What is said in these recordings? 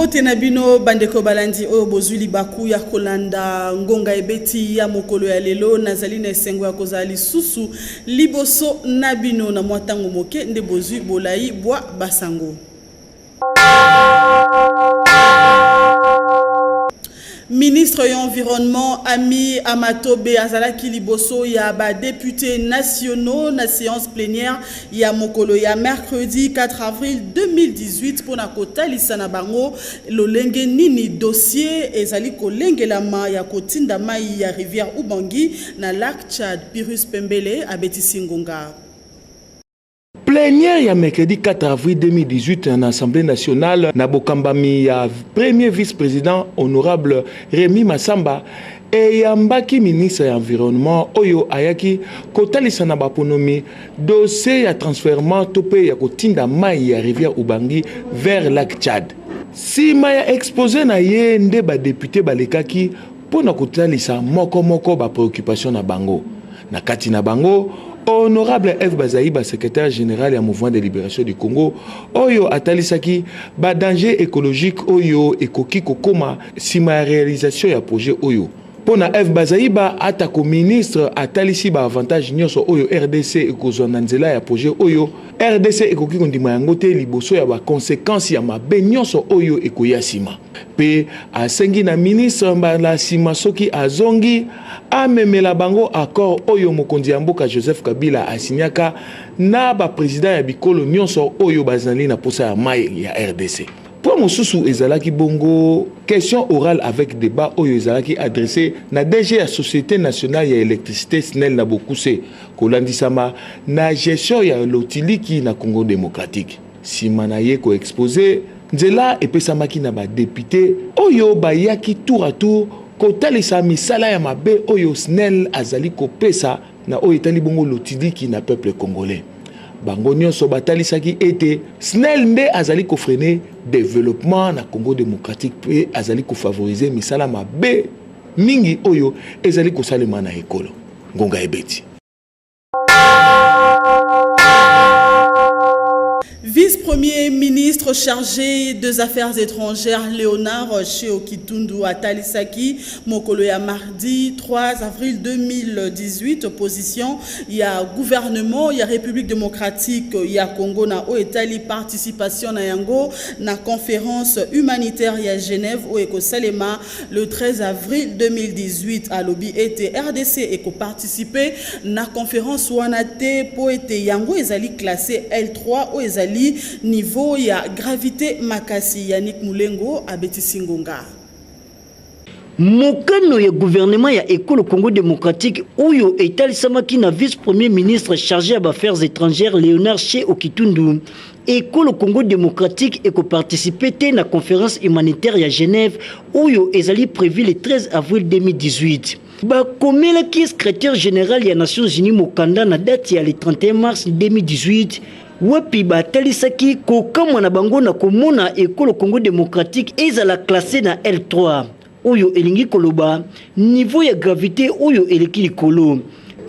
Mbote na bino bandeko balandi oyo bozuli baku ya kolanda ngonga ebeti ya mokolo ya lelo nazali na esengo ya kozala lisusu liboso na bino na mwatango moke nde bozwi bolai bwa basango. Ministre de l'Environnement Ami Amatobe Azalaki Liboso ya ba députés nationaux na séance plénière ya mokolo ya mercredi 4 avril 2018 pour na kotalisa na bango lolenge nini dossier ezali kolengela ma ya kotinda mai ya rivière Ubangi na lac Tchad. Pirus Pembele abeti Singonga. Plénière ya mercredi 4 avril 2018 en Assemblée nationale na bokambami ya premier vice-président honorable Rémi Massamba et yambaki ministre ya environnement oyo ayaki kotalisa na baponomi dossier ya transfèrement topé ya kotinda mai ya rivière Ubangi vers lac Tchad. Si maya exposé na ye nde ba député balekaki pona kotalisa moko ba préoccupation na bango. Na kati na bango Honorable F. Bazaïba, secrétaire général du Mouvement de libération du Congo, Oyo Atalisaki, ba danger écologique Oyo et Koki Kokoma, si ma réalisation ya projet Oyo. Pona F. Bazaïba, atako ministre Atalisi ba avantage nyonso Oyo RDC et Kozonanzela ya projet Oyo. RDC et Koki Kondima Yangote liboso ya ba conséquences ya mabe nyonso Oyo et Koyasima. Pe asengi na ministre mbala sima soki azongi amemela bango accord oyo mokonzi ya mboka Joseph Kabila asinyaka na ba président ya bikolo nyonso oyo bazali na posa ya mai ya RDC. Pour mosusu ezalaki bongo question orale avec débat oyo ezalaki adressé na DG ya Société nationale ya électricité SNEL na Bokuse kolandisama na gestion ya lotiliki na Congo démocratique. Sima na ye ko exposé nzela epesamaki na ba député oyo bayaki tour à tour kotalisa misala ya mabe oyo SNEL azali kopesa na oyo etali bongo lotiliki na peuple congolais. Bango nyonso batalisaki ete SNEL nde azali kofrener développement na Congo démocratique pe azali kofavoriser misala mabe mingi oyo ezali kosalema na ekolo. Ngonga ebeti. Vice-premier ministre chargé des Affaires étrangères Léonard Cheo Kitundu Atalisaki mokolo ya mardi 3 avril 2018 opposition ya gouvernement ya République démocratique ya Congo na oetali participation na yango na conférence humanitaire ya Genève o ekosalema le 13 avril 2018 à lobby ete RDC eko participer na conférence wanate po ete yango ezali classé L3 o ezali niveau ya gravité makasi. Yannick Moulengo abeti Singonga. Mokano ya gouvernement ya École Congo démocratique oyo etalisamaki na vice-premier ministre chargé des affaires étrangères Léonard Cheo Kitundu. École Congo démocratique eko participer à la conférence humanitaire à Genève oyo ezali prévu le 13 avril 2018. Bakomela ki secrétaire général ya Nations Unies mokanda na date ya le 31 mars 2018. Wapi batalisaki kokamwa na bango na komona École Congo démocratique ezala classé na L3 oyo elingi koloba niveau ya gravité oyo eleki likolo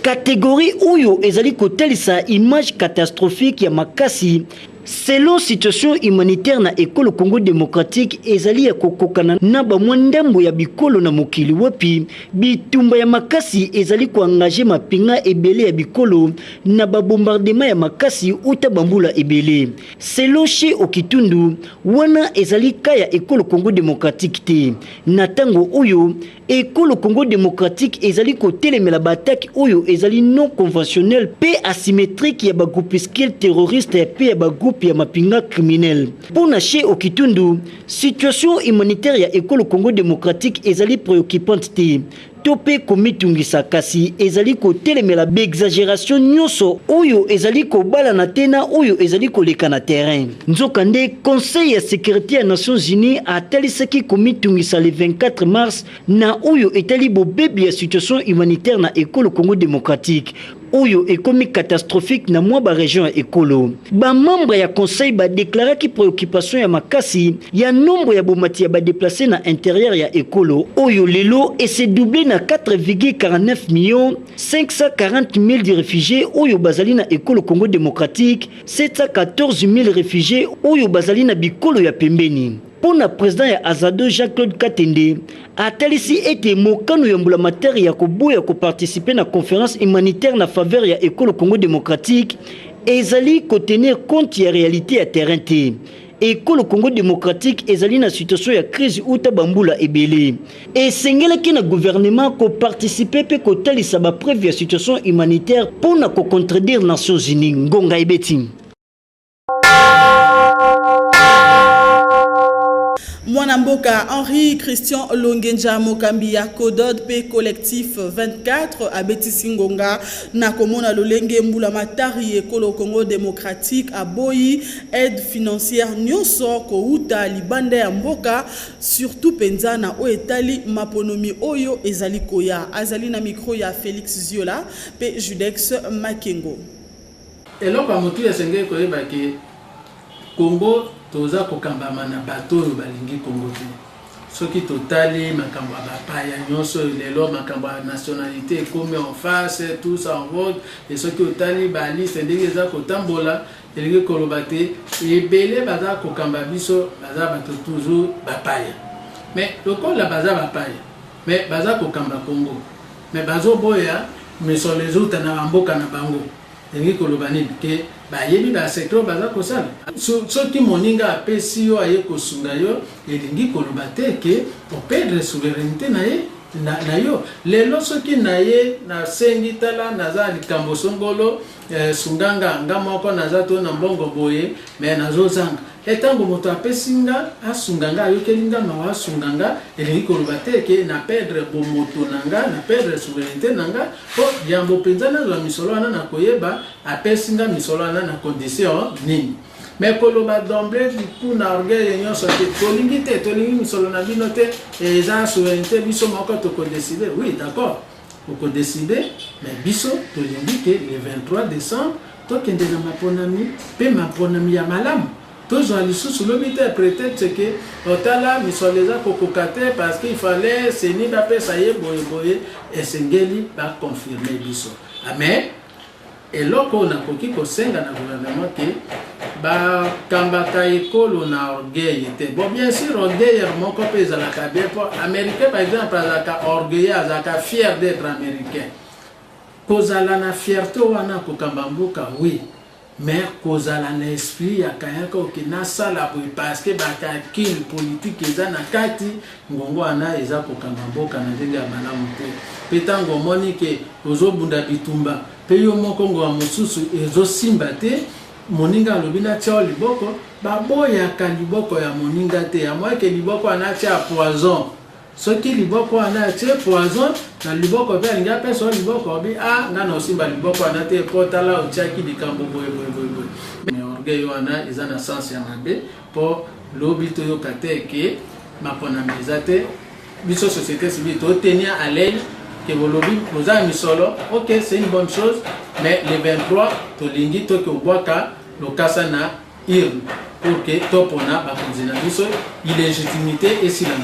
catégorie oyo ezali kotalisa image catastrophique ya makasi. Selon situation humanitaire na École Congo démocratique ezali ya kokokana na ba mwandambo ya bikolo na mokili wapi bitumba ya makasi ezali ko engager mapinga ebele ya bikolo na ba bombardement ya makasi uta bambula ebele. Selon Cheo Kitundu wana ezali kaya École Congo démocratique te na tango oyo École Congo démocratique ezali ko telemela batak oyo ezali non conventionnel pe asymétrique ya ba groupuscule terroriste pe ya ba groupe ya mapinga criminel. Pona Cheo Kitundu, situation humanitaire ya École Congo démocratique ezali préoccupante te. Topé komitungisa kasi ezali ko telemela be exagération nyonso oyo ezali ko bala na tena oyo ezali ko leka na terrain. Nzokande Conseil ya sécurité ya Nations Unies atalisaki komitungisa le 24 mars na oyo etali bobebi ya situation humanitaire na École Congo démocratique. Oyo ekomi catastrophique na mwa ba région ya Ekolo. Ba membre ya conseil ba déclaré ki préoccupation ya makasi ya nombre ya bomati ya ba déplacé na intérieur ya Ekolo. Oyo lelo et s'est doublé na 4,49 millions 540 000 de réfugiés oyo bazali na École Congo démocratique, 714 000 réfugiés oyo bazali na bikolo ya pembeni. pour le président ya Azado Jean-Claude Katende atalisi ete mokano ya mbulamatari ya koboya ko participer na conférence humanitaire na faveur ya école Congo démocratique ezali ko tenir compte ya réalité ya terrain te. École Congo démocratique ezali na situation ya crise uta bambula ebele et sengelaki na gouvernement ko participer pe ko talisa ba preuve ya situation humanitaire pour na ko contredire Nations Unies ngonga ebeti. Mwanamboka Henri Christian Longenja Mokambi ya Kodod P collectif 24 abeti singonga na komona lolenge mbula matari ekolo Congo démocratique aboyi aide financière nyonso ko uta libanda ya mboka surtout penza na oetali maponomi oyo ezali koya azali na micro ya Félix Ziola pe Judex Makengo. Eloko motu ya senge ko yebaki Congo toza kokambama na bato oyo balingi Congo te. Soki totali makambo ya bapaya nyonso lelo makambo ya nationalité comme en face tout ça en vogue et soki otali ba liste ndenge eza kotambola elingi koloba te ebele baza kokamba biso baza bato toujours bapaya. Mais lokola baza bapaya mais baza kokamba Congo mais bazo boya mais sur les autres na mboka na bango elingi koloba nini ke bayebi ba secteur baza kosala soki moninga apesi yo aye kosunga yo elingi koloba te ke perdre souveraineté na yo lelo soki na ye na sengi tala naza likambo songolo sunganga nga moko naza to na mbongo boye mais nazo zanga etango moto apesinga asunganga ayokelinga mawa sunganga elingi koloba te ke na perdre bomoto nanga na perdre souveraineté nanga po yambo penza na misolo wana na koyeba apesinga misolo wana na condition nini mais koloba d'emblée du coup na orgueil nyonso te tolingi misolo na bino te eza souveraineté biso moko toko décider oui d'accord toko décider mais biso tolingi ke le 23 décembre tokende na maponami pe maponami ya malamu tous les sous le mythe prétexte que otala misoleza kokokate parce qu'il fallait seni ba pesa ye boye et sengeli ba confirmer biso amen et loko na koki ko senga na gouvernement que ba kambaka ekolo na orgueil te bon bien sûr orgueil moko pesa la kabé pour américain par exemple azaka orgueil azaka fier d'être américain kozala na fierté wana ko kambambuka oui mais kozala na esprit ya kayaka okina sala parce que bakakil politique eza na kati ngongo ana eza kokamba mboka na ndenge ya malamu te petango moni ke ozobunda bitumba pe yo moko ngo mosusu ezosimba te moninga lobina tio liboko baboya ka liboko ya moninga te ya moi ke liboko ana tia poison soki liboko ana tia poison na liboko pe alinga peso liboko bi nga na osimba liboko ana te potala otiaki likambo boye mais orgueil wana eza na sens ya mabe po lobi to yo kateke mapona mezate biso société civile to tenir à l'aile que volobi boza misolo OK c'est une bonne chose mais le 23 to lingi to ke obwaka lokasa na irne pour que to pona ba konzina biso illégitimité et silence.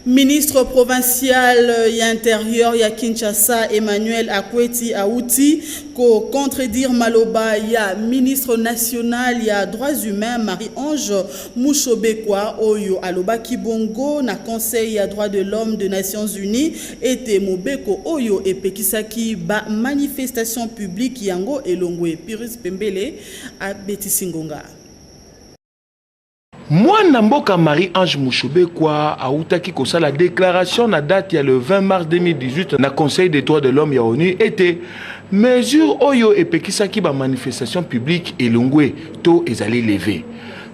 Ministre provincial et intérieur ya Kinshasa Emmanuel Akweti Aouti ko contredire maloba ya ministre national ya droits humains Marie-Ange Mouchobekwa oyo aloba kibongo na conseil ya droits de l'homme de Nations Unies ete mobeko oyo epekisaki ba manifestation publique yango elongwe Piris Pembele a Betisingonga. Mwana mboka Marie-Ange Mouchobekwa autaki kosala déclaration na date ya le 20 mars 2018 na Conseil des droits de l'homme ya ONU était mesure oyo epekisaki ba manifestation publique elongwe to ezali levé.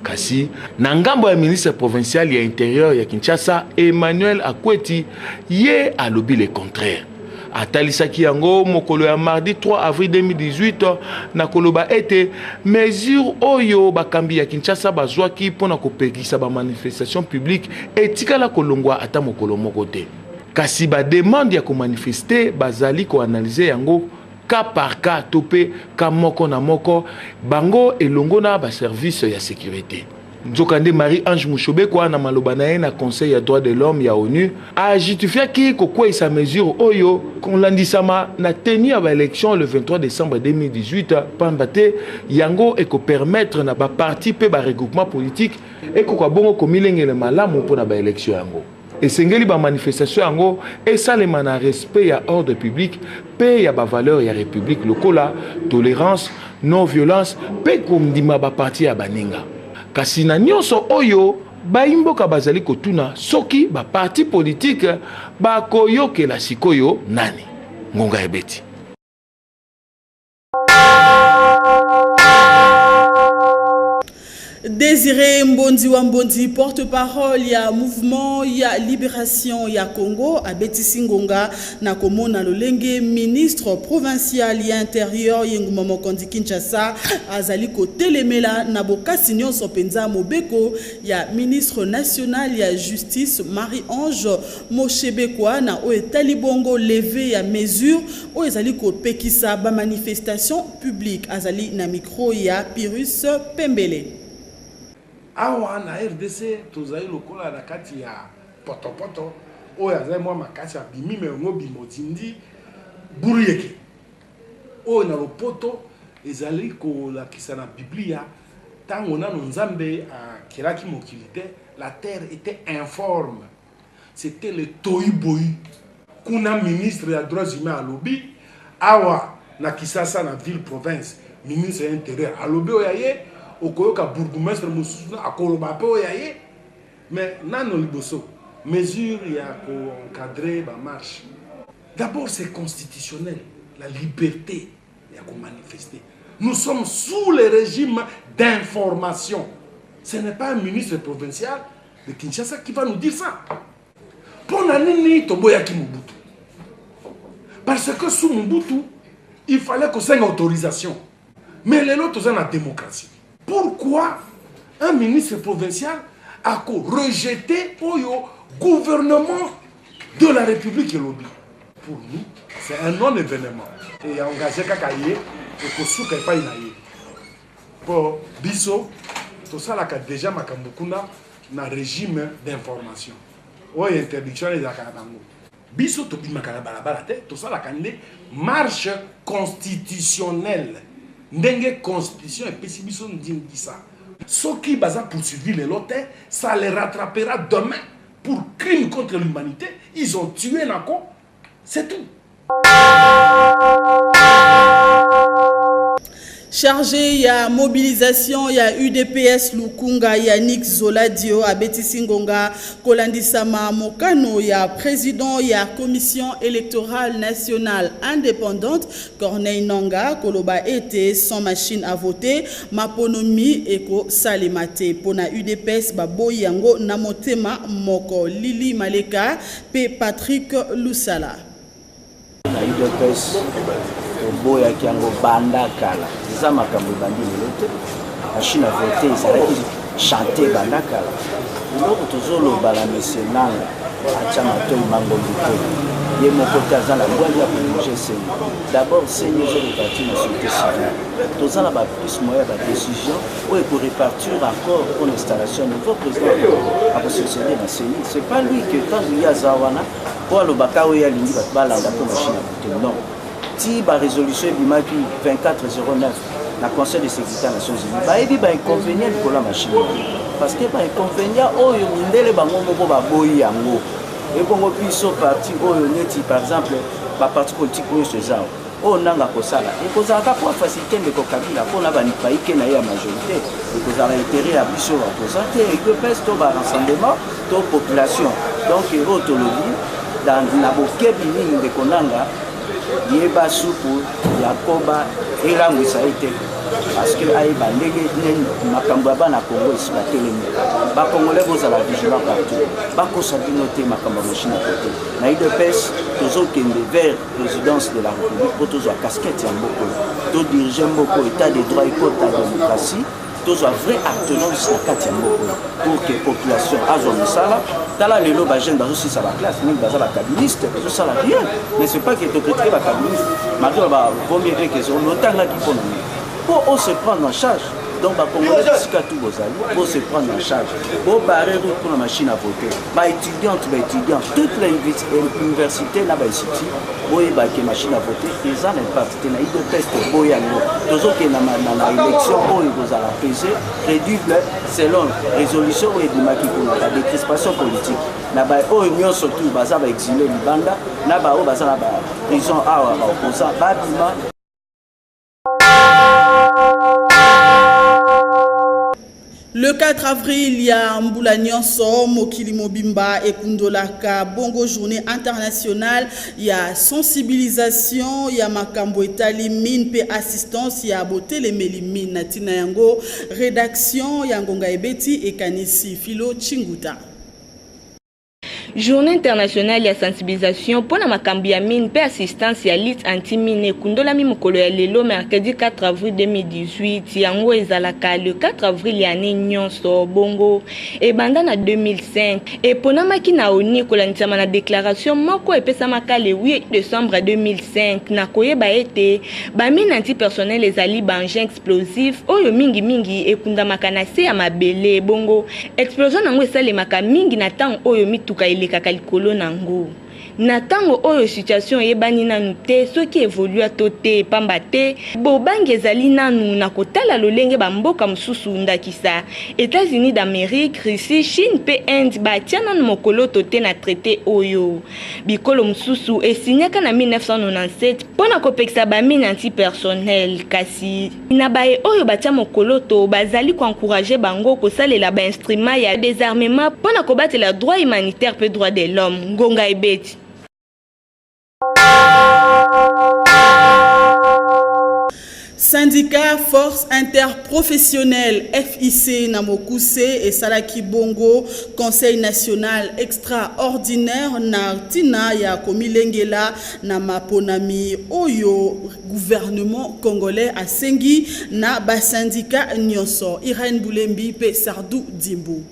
Kasi na ngambo ya ministre provincial ya intérieur ya Kinshasa Emmanuel Akweti ye alobi le contraire. Atalisaki yango mokolo ya mardi 3 avril 2018 na koloba ete mesure oyo bakambi ya Kinshasa bazwaki pona kopekisa ba manifestation publique etikala kolongwa ata mokolo moko te. Kasi ba demande ya ko manifester bazali ko analyser yango cas par cas topé ka moko na moko bango elongo na ba service ya sécurité. Nzokande Marie-Ange Mouchobe kwa na maloba na ye na Conseil ya droits de l'homme ya ONU a justifié ki kokwa sa mesure oyo konlandisama na tenu ya ba élection le 23 décembre 2018 pambate yango eko permettre na ba parti pe ba regroupement politique eko kwa bongo komilengele malamu pona ba élection yango. Esengeli ba manifestation yango esalema na respect ya ordre public pe ya ba valeur ya république lokola tolérance, non violence pe komdima ba parti ya baninga. Kasi na nyonso oyo baimboka bazali kotuna soki ba parti politique ba koyokela sikoyo nani ngonga ebeti. Désiré Mbondi Wambondi, porte-parole ya mouvement ya libération ya Congo, Abeti Ngonga na komona lolenge ministre provincial ya intérieur Yenguma Mokondi Kinshasa azali ko telemela na bokasi nyonso penza mobeko ya ministre national ya justice Marie-Ange Moshebekwa na o etali bongo levé ya mesure o ezali ko pekisa ba manifestation publique azali na micro ya Pyrrhus Pembele. Awa na RDC tozali lokola na kati ya potopoto oyo azali mwa makasi ya bimime ngo bimotindi buruyeke oyo na lopoto ezali kolakisa na Biblia tango nano Nzambe akiraki mokili te, la terre était informe, c'était le toyi-boyi. Kuna ministre ya droits humains alobi awa na Kisasa na ville province ministre ya intérieur alobi oyaye okoyoka bourgmestre mususu akoloba pe oyaye mais nano liboso mesure ya ko encadrer ba marche. D'abord c'est constitutionnel, la liberté ya ko manifester. Nous sommes sous le régime d'information. Ce n'est pas un ministre provincial de Kinshasa qui va nous dire ça. Pour nani toboyaki Mobutu. Parce que sous Mobutu, il fallait qu'on ait une autorisation. Mais les autres ont la démocratie. Pourquoi un ministre provincial a rejeté le gouvernement de la République lobby? Pour nous, c'est un non-événement. Et il y a engagé Kakaye et Kosuka et Païnaye. Pour Bisso, tout ça là déjà Makambukuna dans le régime d'information. Ou interdiction des Akabango. Bisso to bimakala balabala te, tout ça là marche constitutionnelle. Ndenge constitution et pessibiso dit ça. Ceux qui baza poursuivi les lots, ça les rattrapera demain pour crime contre l'humanité. Ils ont tué Nako. C'est tout. Chargé ya mobilisation ya UDPS Lukunga Yannick Zoladio Abeti Ngonga kolandisama mokano ya président ya commission électorale nationale indépendante Corneille Nanga koloba ete sans machine à voter maponomi eko salemate pona UDPS baboyi yango na motema moko Lili Maleka pe Patrick Lusala. Na UDPS boya kiango banda kala za makambo bandi lelote machine à voter ezalaki chanter banda kala eloko tozoloba la mesenanga atia matoi mangongi te ye moko te aza na mbwandi ya kolinge seni d'abord seni ezorepartir na société civile toza na baprise moya ya badécision oyo ekorepartir encore pour l'installation nouveau président akosociede na seni. C'est pas lui que quand il y a aza wana po alobaka oyo alingi bato balanda mpo machine à voter non. Si la résolution est 2409 dans le Conseil de sécurité des Nations Unies, il y a un inconvénient pour la machine. Parce que les inconvénients, il y a des boyi yango. Et bon, puis sont partis, par exemple, la parti politique pour ce genre. On a la cosa là. Et qu'on a pas facilité de Kabila pour la pays qui n'a pas majorité. Et qu'on a intérêt à biso à présenter. Et que pèse tout le rassemblement, toute population. Donc, il y a dans la bouquet de Konanga. Yeba supu yakoba elangu saite parce que aiba ndenge makambo bana Congo isibatelemi ba congolais bozala vigilant partout ba kosabino te makambo machine à côté na UDPS tozokende vers présidence de la République pour tozwa casquette ya mboko to diriger mboko état de droit et la démocratie tozwa vrai artenance na kati ya mboko pour que population azwa mosala tala lelo ba jeune bazo sisa ba classe mingi baza ba kabiniste bazo sala rien mais c'est pas que to critiquer ba kabiniste malgré ba premier que c'est longtemps là qui pour on se prendre en charge Donc ba Congolais sika tout bozali pour se prendre en charge bo barrer pour la machine à voter ba étudiants toute l'université là ba institut bo ba que machine à voter ils ont impact na ido test bo yango tozo ke na élection bo ils la peser réduire selon résolution et du maki pour la décrispation politique na ba o union surtout baza ba exilé libanda na ba o baza na ba prison awa ba opposant ba bima. Le 4 avril, il y a Mbula Nyonso, Mokili Mobimba et Kundolaka, Bongo Journée internationale, il y a sensibilisation, il y a Makambo Etali, mine, pe assistance, il y a Boté les Mélimine, Natina Yango, rédaction, Yangonga Ebeti et Kanisi, Philo Chinguta. Journée internationale ya sensibilisation pour la makambi ya mine pe assistance ya lutte anti-mine kundola mi mokolo ya lelo mercredi 4 avril 2018 yango ezalaka le 4 avril ya ne nyonso bongo e banda na 2005 e ponamaki na ONU kolanisa na déclaration moko epesamaka le 8 décembre 2005 na koyeba ete ba mine anti-personnel ezali ba engin explosif oyo mingi ekundamaka na se ya mabele bongo explosion nango esalemaka mingi na tango oyo mituka lekaka likolo nango na tango oyo situation yebani nanu te soki évolue tote pamba te bobangi ezali nanu na kotala lolenge bamboka mususu ndakisa États-Unis d'Amérique, Russie, Chine pe Inde batia nanu mokolo tote na traité oyo bikolo mususu esinyaka na 1997 pona kopekisa ba mine anti-personnel kasi na bae oyo batia mokolo to bazali ko encourager bango kosalela ba instrument ya désarmement pona kobatela droit humanitaire pe droit de l'homme ngonga ebeti. Syndicat Force Interprofessionnelle FIC Namokuse et Salaki Bongo Conseil National Extraordinaire na Tina ya Komilengela na Maponami Oyo gouvernement congolais a Sengi na ba syndicat Nyonso Irène Boulembi pe Sardou Dimbu.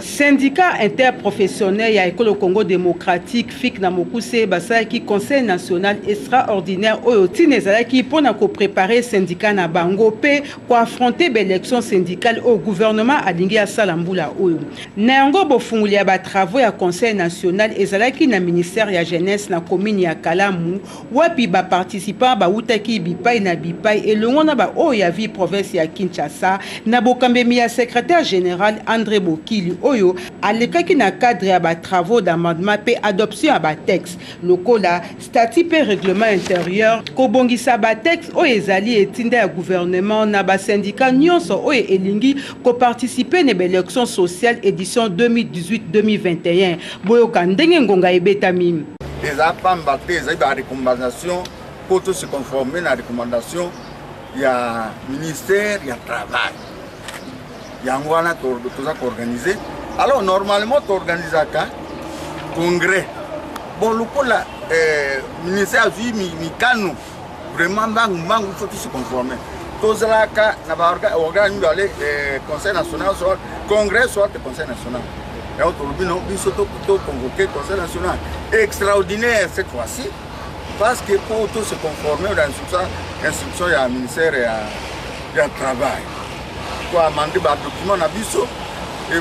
Syndicat interprofessionnel ya École Congo démocratique FIC Namokuse basaki Conseil national extraordinaire oyo tinezalaki pona ko préparer syndicat na bango pe ko affronter l'élection syndicale au gouvernement alingi ya Salambula oyo na yango bofunguli ya ba travaux ya Conseil national ezalaki na ministère ya jeunesse na commune ya Kalamu wapi ba participants ba utaki bipai na bipai elongo na ba oyo ya vie province ya Kinshasa na bokambemi ya secrétaire général André Bokili oyo alekaki na cadre ya ba travaux d'amendement pe adoption ya ba texte lokola statut pe règlement intérieur kobongisa ba texte oyo ezali etinda ya gouvernement na ba syndicat nyonso oyo elingi ko participer na élection sociale édition 2018-2021 boyoka ndenge ngonga ebetami eza pamba te eza ba recommandation pour tout se conformer na recommandation ya ministère ya travail yango wana toza ko organiser. Alors normalement tu organises un congrès. Bon le coup là ministère vie mikano vraiment il faut se conformer. Tous là ka na ba organiser aller conseil national soit congrès soit le conseil national. Et aujourd'hui non il faut convoquer conseil national extraordinaire cette fois-ci parce que pour tout se conformer dans l'instruction il y a ministère il y a travail. Pour amender ba document na biso et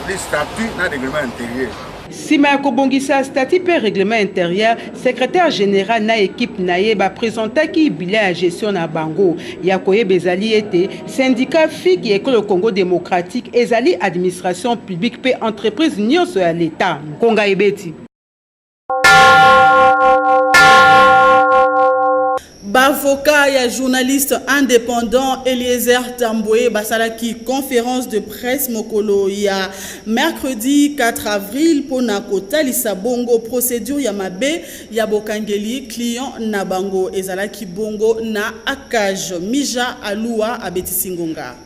les statuts na règlement intérieur. Sima Kobongisa statut pe règlement intérieur, secrétaire général na équipe naye ba présentaki bilan à gestion na bango. Yakoye bezali été syndicat FIC et École Congo démocratique ezali administration publique pe entreprise nyonso ya l'état. Konga ebeti. Bavoka ya journaliste indépendant Eliezer Tamboué basalaki conférence de presse mokolo ya mercredi 4 avril pona kotalisa bongo procédure ya mabe ya bokangeli client na bango ezalaki bongo na akage Mija Alua abetisingonga.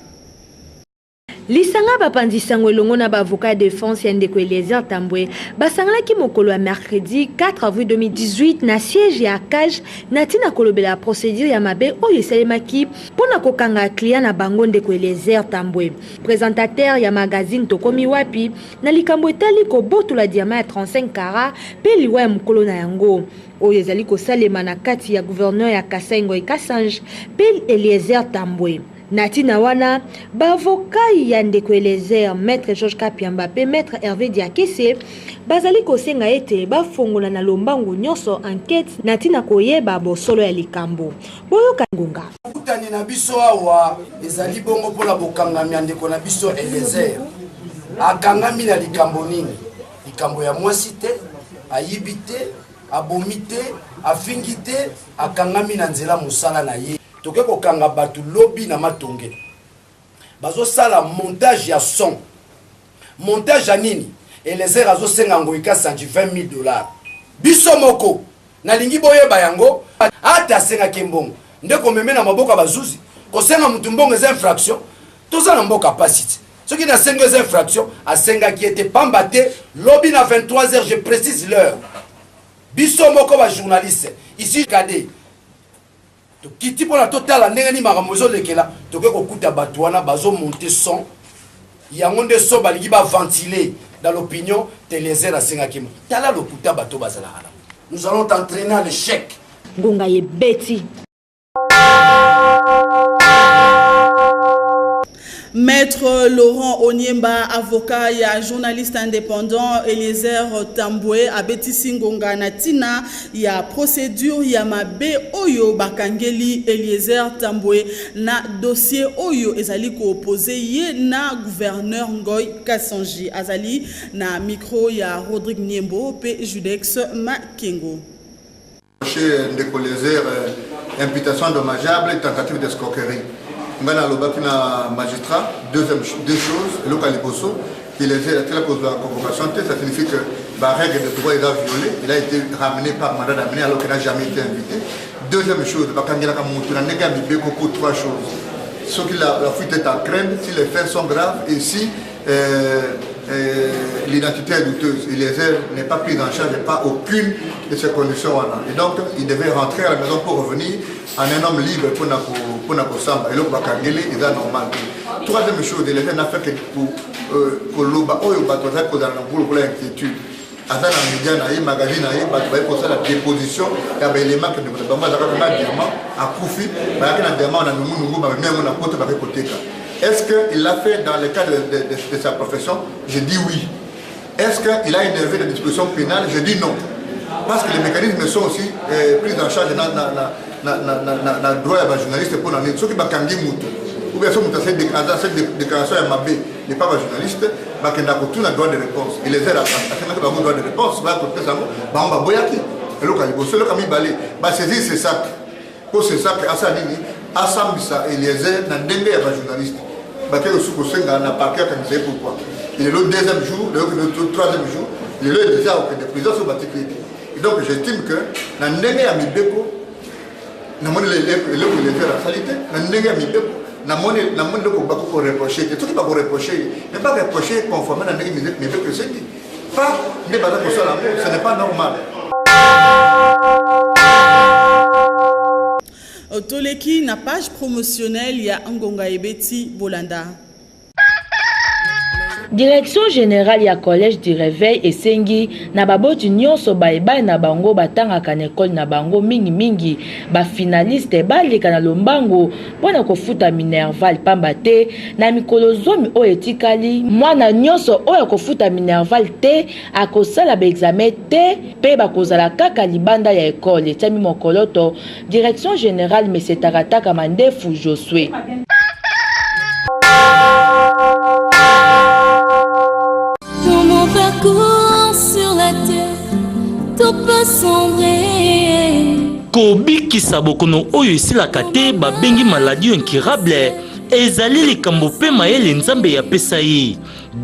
Lisanga bapandisango elongo na bavoka défense ya ndeko Eliezer Tamboué basangalaki mokolo ya mercredi 4 avril 2018 na siège ya CAJ na tina kolobela procédure ya mabe oyo esalemaki pona kokanga client na bango ndeko Eliezer Tamboué. Présentateur ya magazine Tokomi Wapi na likambo etali kobotola diamant ya 35 carats pe liwa ya mokolo na yango. oyo ezali kosalema na kati ya gouverneur ya Kasai Ngoyi Kasange pe Eliezer Tambwe. Natina wana bavoka ya ndeko Eliezer maître Georges Kapiamba pe maître Hervé Diakese bazali kosenga ete bafongola na lombangu nyonso enquête natina koyeba bosolo ya likambo boyoka ngunga kutani na biso awa ezali bongo mpona bokangami ya ndeko na biso Eliezer akangami na likambo nini likambo ya mwasi te ayibi te abomi te afingi te akangami na nzela mosala na ye toke kokanga batu lobi na matonge bazo sala montage ya son montage ya nini Eliezer azo senga Ngoyi Kasange $20,000 biso moko nalingi boyeba yango ata senga kembongo ndeko meme na maboka bazuzi kosenga mutu mbongo eza infraction toza na mboka pasite soki na senga eza infraction asenga ki ete pamba te lobi na 23h je précise l'heure biso moko ba journaliste ici kade to kiti pona total ndenge ni makambo ezolekela toke kokuta bato wana bazo monter son yango nde so balingi ba ventiler dans l'opinion Eliezer asenga kimo tala lokuta bato bazala hala nous allons t'entraîner à l'échec ngunga ye beti. Maître Laurent Onyemba, avocat et journaliste indépendant, Eliezer Tambwe, Abeti Singonga Natina, il y a procédure, il y a mabe Oyo Bakangeli, Eliezer Tambwe, na dossier Oyo Ezali ko opposé, yé na gouverneur Ngoyi Kasange. Azali, na micro, il y a Rodrigue Niembo, P. Judex Makengo. Chez Ndeko Eliezer, imputation dommageable et tentative d'escroquerie. Ngana lobaki na magistrat, deux choses, le caliboso, il est à la cause de la convocation, ça signifie que la règle de droit est violée, il a été ramené par mandat d'amener alors qu'il n'a jamais été invité. Deuxième chose, pour trois choses. Ce qui la fuite est à craindre, si les faits sont graves et si l'identité est douteuse. Eliezer n'est pas pris en charge, pas aucune de ces conditions. Et donc, il devait rentrer à la maison pour revenir en un homme libre pour Nakosamba. Et là, il est normal. Troisième chose, Eliezer n'a fait que pour l'Oba, pour l'inquiétude. À dans les médias, dans les magazines, pour la déposition, il y a des éléments qui ne sont pas diamant à profit, il y a un diamant, on a même un pote avec côté. Est-ce qu'il l'a fait dans le cadre de sa profession? Je dis oui. Est-ce qu'il a énervé des dispositions pénales? Je dis non. Parce que les mécanismes sont aussi pris en charge dans le droit à la journaliste pour l'année. Ceux qui ont kangé Moutou, ou bien ceux qui ont fait cette déclaration à Mabé, n'est pas journaliste, qui ont tout le droit de réponse. Il les aide à faire le droit de réponse. Il va côté ça, il va boyaki. Et le calibre, c'est le camion balai. Il va saisir ses sacs. Pour ces sacs, à sa ligne, à Sambisa, il les aide dans le journaliste. Pourquoi. Il est le deuxième jour, le troisième jour, il est déjà au de prison sur Batik. Et donc j'estime que dans le négé à Mibeko, dans le la salité, dans le négé à Mibeko, dans le pour reprocher. Et tout qui va vous reprocher, ne pas reprocher conformément à Mibeko, c'est dit. Pas des batailles pour ça, ce n'est pas normal. Toleki na page promotionnelle ya Ngonga Ebeti Bolanda. Direction générale ya collège du réveil esengi na baboti nyonso baeba na bango batangaka na école na bango mingi ba finaliste baleka na lombango pona kofuta minerval pamba te na mikolo zomi o etikali mwana nyonso oyo kofuta minerval te akosala ba examen te pe bakozala kaka libanda ya école tami mokoloto direction générale Mesetarataka Mandefu Josué. Sur la terre, tout peut sombrer. Kobi Sabokono oyo esilaka te babengi maladie incurable ezali likambo pe mayele nzambe ya pesa ye.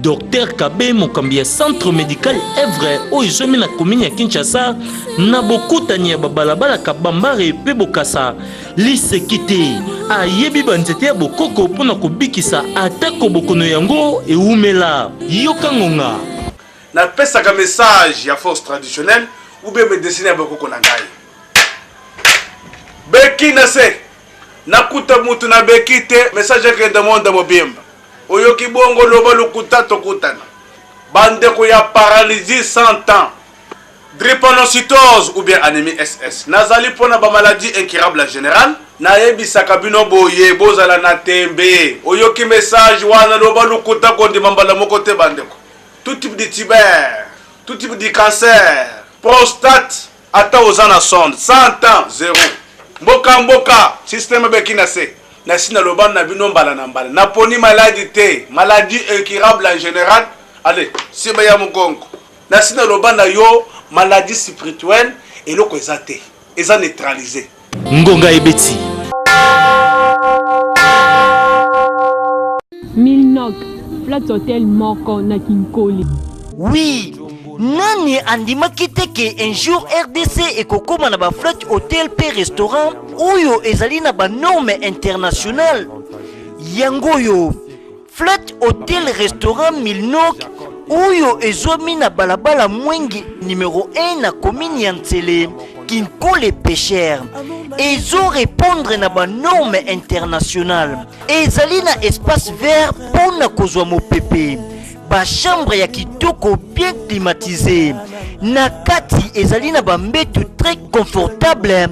Docteur Kabe mokambi ya centre médical Evre oyo ezomi na commune ya Kinshasa na bokutani ya babalabala Kabambare pe Bokasa liseki te ayebi banzete ya bokoko mpona kobikisa atako bokono yango eumela yoka ngonga. Na pesaka message ya force traditionnelle ou bien me dessiner bokoko na ngai beki na se nakuta mutu na beki te message ya kende monde mobimba oyoki bongo loba lokuta tokutana bandeko ya paralysie 100 ans drépanocytose ou bien anémie SS. Nazali pona ba maladie incurable en général. Nayebisaka bino boye bozala na tembe. Oyoki message wana loba lukuta kondi mambala moko te bandeko. Tout type de tibère, tout type de cancer, prostate, ata ozana sonde, 100 ans, 0. Mboka, système bekina se. Nasina loba na bino mbala na mbala. Naponi maladie te, maladie incurable en général. Allez, c'est baya mugongo. Nasina loba na yo maladie spirituelle et loko ezate, eza neutralisé. Ngonga ebeti. Milnok, Flat Hotel Moko na Kinkoli. Oui, nani andimaki te ke un jour RDC ekokoma na ba Flat Hotel pe restaurant oyo ezali na ba norme internationale. Yango yo, Flat Hotel Restaurant Milnok oyo ezwami na balabala Mwengi numéro 1 na commune ya Ntsele Kinkole Pêcheur. Ezo répondre na ba norme internationale. Ezali na espace vert pona kozwa mopepe. Ba chambre ya kitoko bien climatisée. Na kati ezali na ba mbetu très confortable.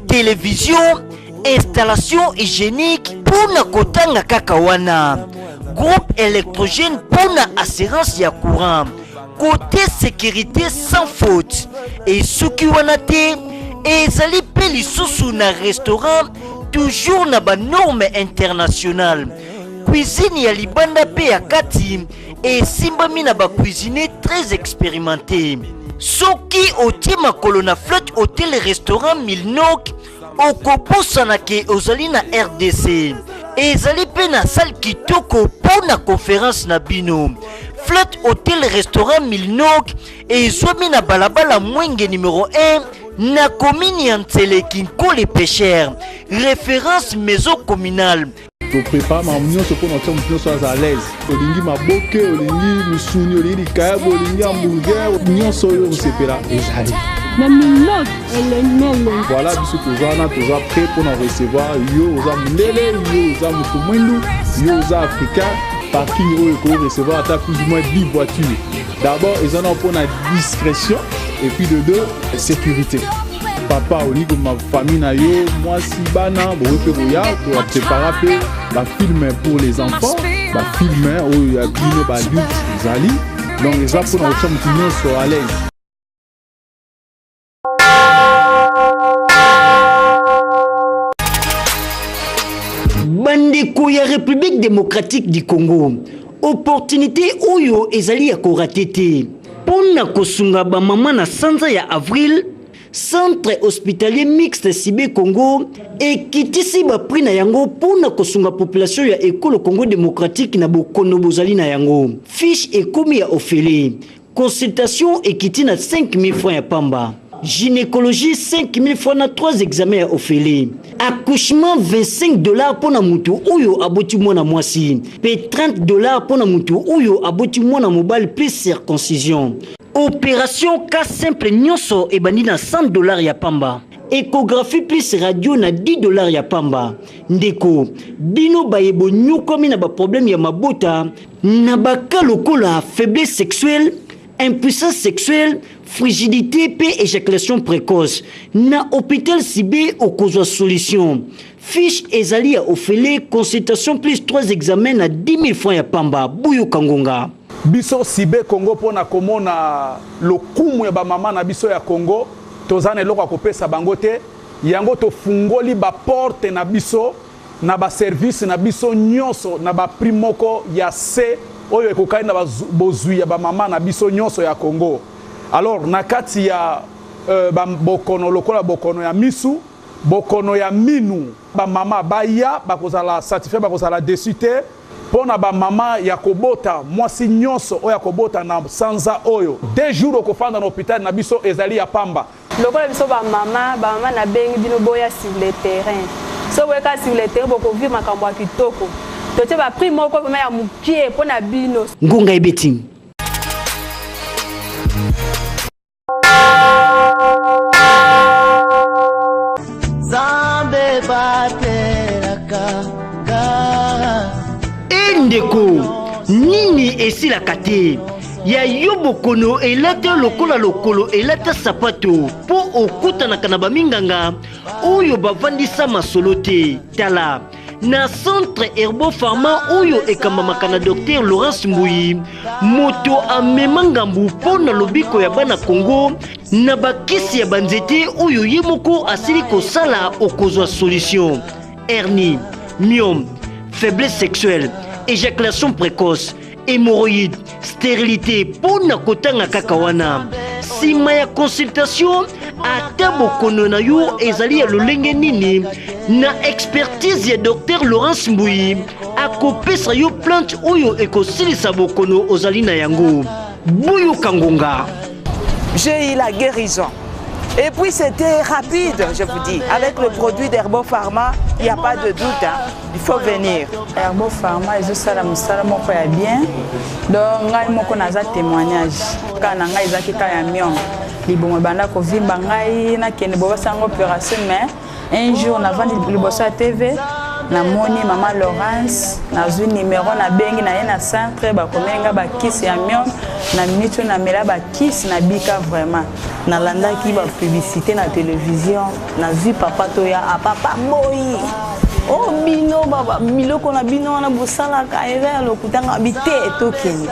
Télévision, installation hygiénique pona kotanga kaka wana. Groupe électrogène pour la assurance ya courant. Côté sécurité sans faute. Et ce qui wanate et zali peli sous na restaurant toujours na ba norme internationale. Cuisine ya libanda pe ya kati et simba mina ba cuisinier très expérimenté. Soki otima kolona Flat Hotel Restaurant Milnok okoposa na ke ozali na RDC. Ezali pe na salle kitoko pour na conférence na bino. Flat Hotel Restaurant Milnok ezwami na balabala Mwenge numéro 1 na commune ya Ntsele Kinkole Pêcheur. Référence maison communale. Je prépare ma mignon pour notre mignon soit à l'aise. Olingi maboke, olingi musuni, olingi kayabo, olingi hamburger, mignon soyo sepela ezali. Na Milnok elemele. Voilà, biso tozana toza prêt pour nous recevoir yo oza mundele, yo oza mutumwendu, yo oza africain. Parking où il faut recevoir à plus ou moins 10 voitures. D'abord, ils en ont pour la discrétion et puis de deux, sécurité. Papa, au niveau de ma famille, moi, si bana, pour préparer la film pour les enfants, la film où il y a des adultes, les alliés. Donc, les enfants, nous sommes sur à l'aise. Bandeko ya République démocratique du Congo. Opportunité oyo ezali ya koratete. Pona kosunga ba mama na sanza ya avril, centre hospitalier mixte Sibé Congo ekitisi ba prix na yango pona kosunga population ya École Congo démocratique na bokono bozali na yango. Fiche ekomi ya ofele. Consultation ekiti na 5000 francs ya pamba. Gynécologie 5000 francs na 3 examens à ofele. Accouchement $25 pour na mutu uyo aboti mwana mwasi. Pe $30 pour na mutu uyo aboti mwana mobile plus circoncision. Opération cas simple nyonso ebandi na $100 ya pamba. Échographie plus radio na $10 ya pamba. Ndeko bino bayebo nyokomi na ba problème ya mabota na baka lokola faiblesse sexuelle, impuissance sexuelle, frigidité et éjaculation précoce. Na hôpital Sibé okozwa solution. Fiche ezali ya ofele, consultation plus 3 examens na 10 000 francs ya pamba. Buyo Kangonga. Biso Sibé Congo pona komona lokumu ya ba mama na biso ya Congo. Tozane loko akopesa bango te. Yango to fungoli ba porte na biso na ba service na biso nyonso na ba primoko ya se oyo ekokai na bozui ya ba mama na biso nyonso ya Congo. Alors nakati ya bokono lokola bokono ya misu, bokono ya minu, ba mama baya bakozala satisfait bakozala desite pona ba mama ya kobota mwasi nyonso oya kobota na sanza oyo 2 jours okofanda na hôpital na biso ezali ya pamba. Lokola biso ba mama na bengi bino boya sur le terrain. So weka sur le terrain boko vivre makambo kitoko. Tote ba prix moko ba ya mukie pona bino. Ngonga ebeti. Ndeko nini esila kate ya yo bokono elata lokola lokolo elata sapato po okutanaka na baminganga oyo bavandisa masolo te. Tala na centre Herbo Pharma oyo ekambamaka na Dr Laurence Mbuyi, moto amema ngambu mpo na lobiko ya bana Congo na bakisi ya banzete oyo ye moko asili kosala okozwa solution. Hernie, myome, faiblesse sexuelle, éjaculation précoce, hémorroïde, stérilité pona kotanga kaka wana. Sima ya consultation ata bokono na yo ezali ya lolenge nini na expertise ya Dr Laurence Mbuyi akopesa yo plante oyo ekosilisa bokono ozali na yango. Buyu Kangonga. J'ai eu la guérison. Et puis c'était rapide, je vous dis. Avec le produit d'Herbo Pharma, il n'y a pas de doute, hein. Il faut venir. Herbo Pharma, je sais que bien. Donc, je vais un témoignage. Quand je suis camion, je vais faire une opération, mais un jour, on a vendu le TV. Na moni maman Laurence na zu numéro na bengi na ye na centre ba komenga ba kisi ya mion na minute na mela ba kisi na bika vraiment na landa ki ba publicité na télévision na vu papa to ya a papa boy oh bino baba miloko na bino na bosala ka eza lokutanga bité etokeni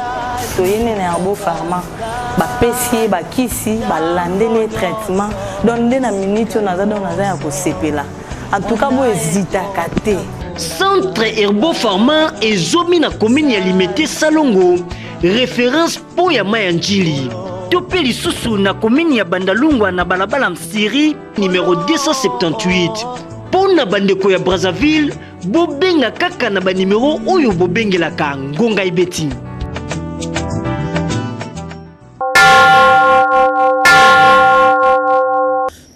to yene na Herbo Pharma ba pesi ba kisi ba landele traitement donc na minute na za donc na za ya ko sepela. En tout cas, moi, hésite à cater. Centre Herbo Pharma et Zomi na commune ya Limete Salongo. Référence pour ya Mayanjili. Topeli Susu na commune ya Bandalungwa na balabala Msiri numéro 278. Pour na bandeko ya Brazzaville, bobenga kaka na ba numéro oyo bobengelaka Ngonga Ibeti.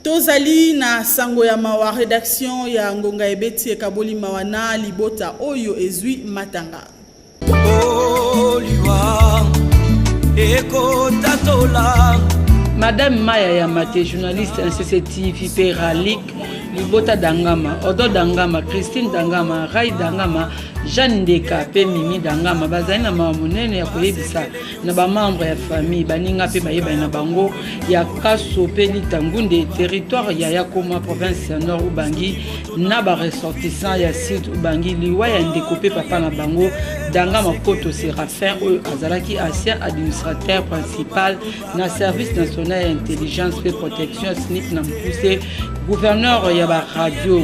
Tozali na sango ya mawa rédaction ya Ngonga Ebeti ekaboli mawana libota oyo ezwi matanga. Madame Maya Yamate, journaliste incessive hyperalique, Libota Dangama, Odo Dangama, Christine Dangama, Rai Dangama, Jeanne Deka, Mimi Dangama, Bazana Mamunene ya koyebisa na ba membre ya famille baninga pe bayeba na bango ya Kaso Peli Tangunde territoire ya Yakoma province ya Nord Ubangi na ba ressortissant ya Sud Ubangi liwa ya ndekopé papa na bango Dangama Koto Séraphin oyo azalaki ancien administrateur principal na service national d'intelligence et protection SNIP na Mpuse gouverneur ya ba radio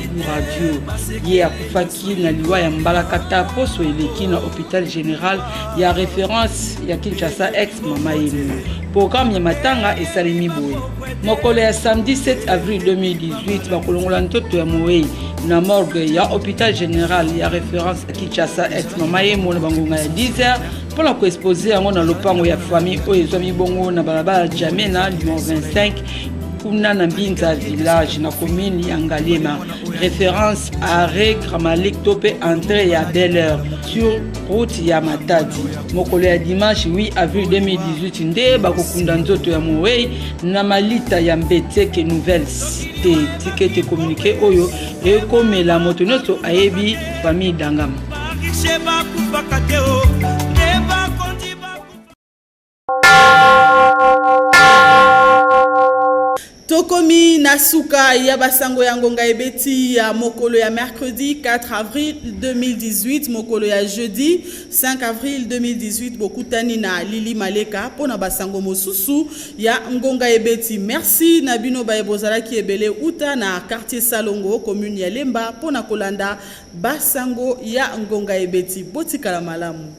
ye akufaki na liwa ya Mbalakata poso eleki na hôpital général ya référence ya Kinshasa ex mama yemu. Programme ya matanga esalemi boye. Mokolo ya samedi 7 avril 2018 bakolongola ntoto ya moei na morgue ya hôpital général ya référence ya Kinshasa ex mama yemu na bangonga ya 10h pour la exposer yango na lopango ya famille oyo ezwami bongo na balabala Jamena numéro 25 kuna na Mbinza village na commune ya Ngalema. Référence à Gramalik Topé entrée ya Bel-Air sur route ya Matadi. Mokolo ya dimanche 8 avril 2018 nde bakokunda nzoto ya Moei na malita ya Mbeteke nouvelle cité. Ticket communiqué oyo ekomela moto nyonso ayebi famille Dangama. Tokomi Nasuka ya basango ya Ngonga Ebeti ya mokolo ya mercredi 4 avril 2018 mokolo ya jeudi 5 avril 2018 bokutani na Lili Maleka pona basango mosusu ya Ngonga Ebeti. Merci na bino baebozalaki ebele uta na quartier Salongo commune ya Lemba pona kolanda basango ya Ngonga Ebeti. Botikala malamu.